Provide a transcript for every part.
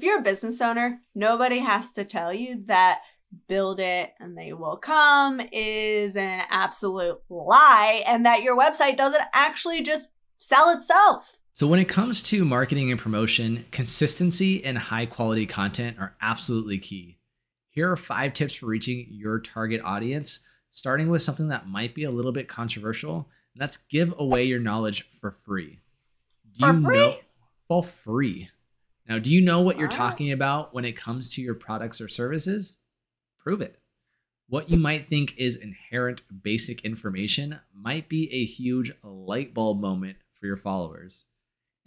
If you're a business owner, nobody has to tell you that build it and they will come is an absolute lie and that your website doesn't actually just sell itself. So when it comes to marketing and promotion, consistency and high quality content are absolutely key. Here are 5 tips for reaching your target audience, starting with something that might be a little bit controversial, and that's give away your knowledge for free. For free. Now, do you know what you're talking about when it comes to your products or services? Prove it. What you might think is inherent basic information might be a huge light bulb moment for your followers.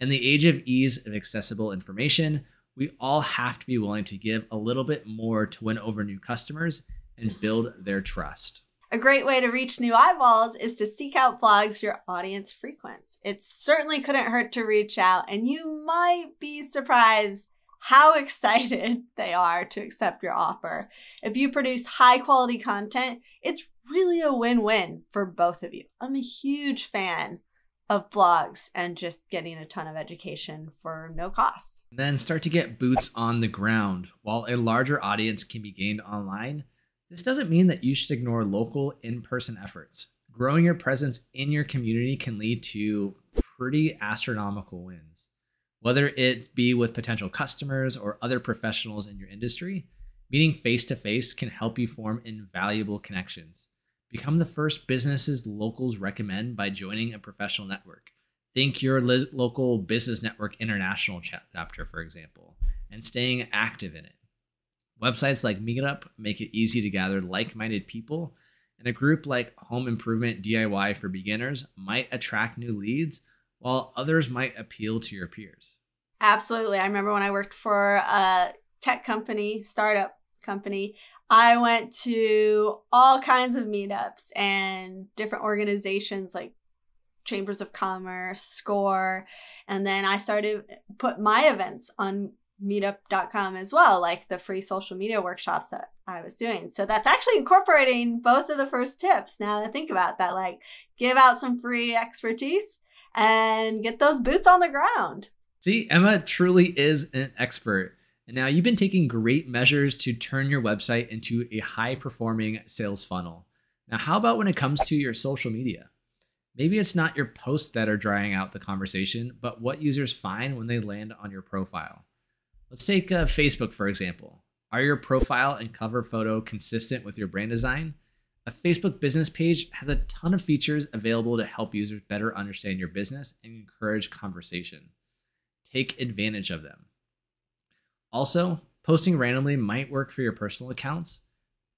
In the age of ease of accessible information, we all have to be willing to give a little bit more to win over new customers and build their trust. A great way to reach new eyeballs is to seek out blogs your audience frequents. It certainly couldn't hurt to reach out, and you might be surprised how excited they are to accept your offer. If you produce high quality content, it's really a win-win for both of you. I'm a huge fan of blogs and just getting a ton of education for no cost. Then start to get boots on the ground. While a larger audience can be gained online, this doesn't mean that you should ignore local in-person efforts. Growing your presence in your community can lead to pretty astronomical wins. Whether it be with potential customers or other professionals in your industry, meeting face-to-face can help you form invaluable connections. Become the first businesses locals recommend by joining a professional network. Think your local business network international chapter, for example, and staying active in it. Websites like Meetup make it easy to gather like-minded people, and a group like Home Improvement DIY for Beginners might attract new leads, while others might appeal to your peers. Absolutely. I remember when I worked for a tech company, startup company, I went to all kinds of meetups and different organizations like Chambers of Commerce, SCORE, and then I started put my events on meetup.com as well, like the free social media workshops that I was doing. So that's actually incorporating both of the first tips. Now that I think about that, like give out some free expertise and get those boots on the ground. See, Emma truly is an expert. And now you've been taking great measures to turn your website into a high-performing sales funnel. Now, how about when it comes to your social media? Maybe it's not your posts that are drying out the conversation, but what users find when they land on your profile. Let's take Facebook, for example. Are your profile and cover photo consistent with your brand design? A Facebook business page has a ton of features available to help users better understand your business and encourage conversation. Take advantage of them. Also, posting randomly might work for your personal accounts,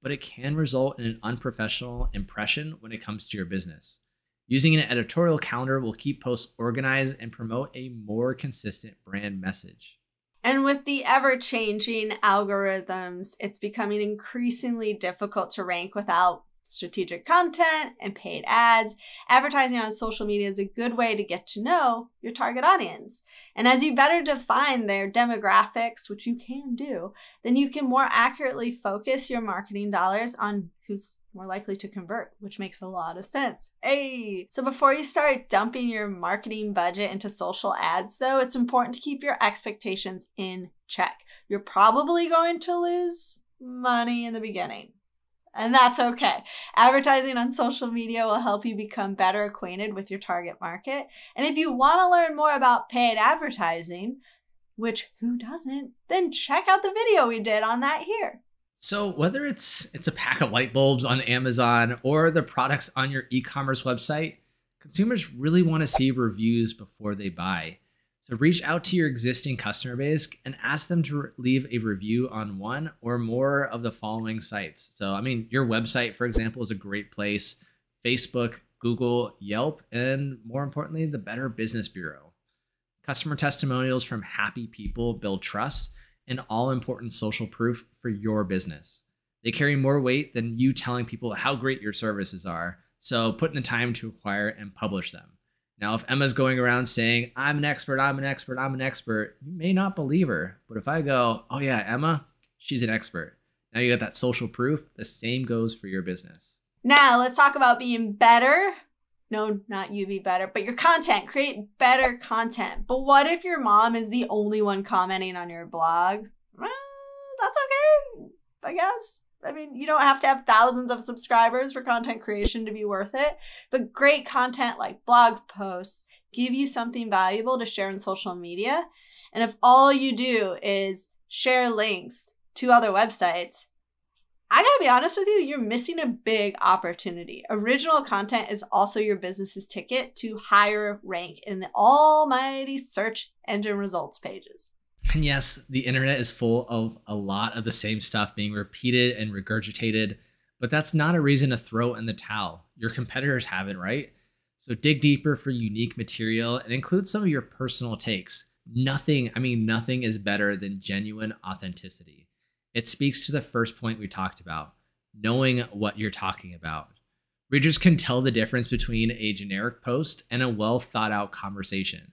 but it can result in an unprofessional impression when it comes to your business. Using an editorial calendar will keep posts organized and promote a more consistent brand message. And with the ever-changing algorithms, it's becoming increasingly difficult to rank without strategic content and paid ads. Advertising on social media is a good way to get to know your target audience. And as you better define their demographics, which you can do, then you can more accurately focus your marketing dollars on who's more likely to convert, which makes a lot of sense. Hey! So before you start dumping your marketing budget into social ads, though, it's important to keep your expectations in check. You're probably going to lose money in the beginning. And that's okay. Advertising on social media will help you become better acquainted with your target market. And if you want to learn more about paid advertising, which who doesn't, then check out the video we did on that here. So whether it's a pack of light bulbs on Amazon or the products on your e-commerce website, consumers really want to see reviews before they buy. So reach out to your existing customer base and ask them to leave a review on one or more of the following sites. So, I mean, your website, for example, is a great place. Facebook, Google, Yelp, and more importantly, the Better Business Bureau. Customer testimonials from happy people build trust and all-important social proof for your business. They carry more weight than you telling people how great your services are. So put in the time to acquire and publish them. Now, if Emma's going around saying, I'm an expert, I'm an expert, I'm an expert, you may not believe her. But if I go, oh yeah, Emma, she's an expert. Now you got that social proof. The same goes for your business. Now let's talk about being better No, not you be better, but your content. Create better content. But what if your mom is the only one commenting on your blog? Well, that's okay, I guess. I mean, you don't have to have thousands of subscribers for content creation to be worth it. But great content like blog posts give you something valuable to share on social media. And if all you do is share links to other websites, I gotta be honest with you, you're missing a big opportunity. Original content is also your business's ticket to higher rank in the almighty search engine results pages. And yes, the internet is full of a lot of the same stuff being repeated and regurgitated, but that's not a reason to throw in the towel. Your competitors have it, right? So dig deeper for unique material and include some of your personal takes. Nothing is better than genuine authenticity. It speaks to the first point we talked about, knowing what you're talking about. Readers can tell the difference between a generic post and a well thought out conversation,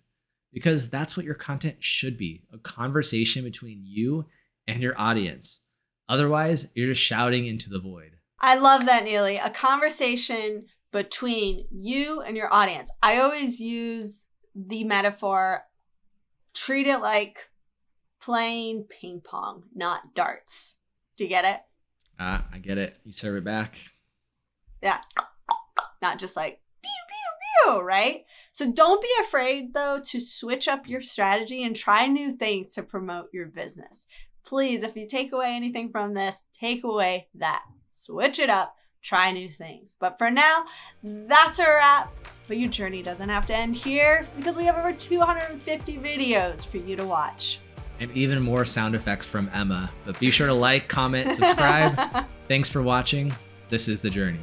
because that's what your content should be, a conversation between you and your audience. Otherwise, you're just shouting into the void. I love that, Neely. A conversation between you and your audience. I always use the metaphor, treat it like playing ping pong, not darts. Do you get it? I get it. You serve it back. Yeah. Not just like pew, pew, pew, right? So don't be afraid, though, to switch up your strategy and try new things to promote your business. Please, if you take away anything from this, take away that. Switch it up. Try new things. But for now, that's a wrap. But your journey doesn't have to end here, because we have over 250 videos for you to watch. And even more sound effects from Emma. But be sure to like, comment, subscribe. Thanks for watching. This is The Journey.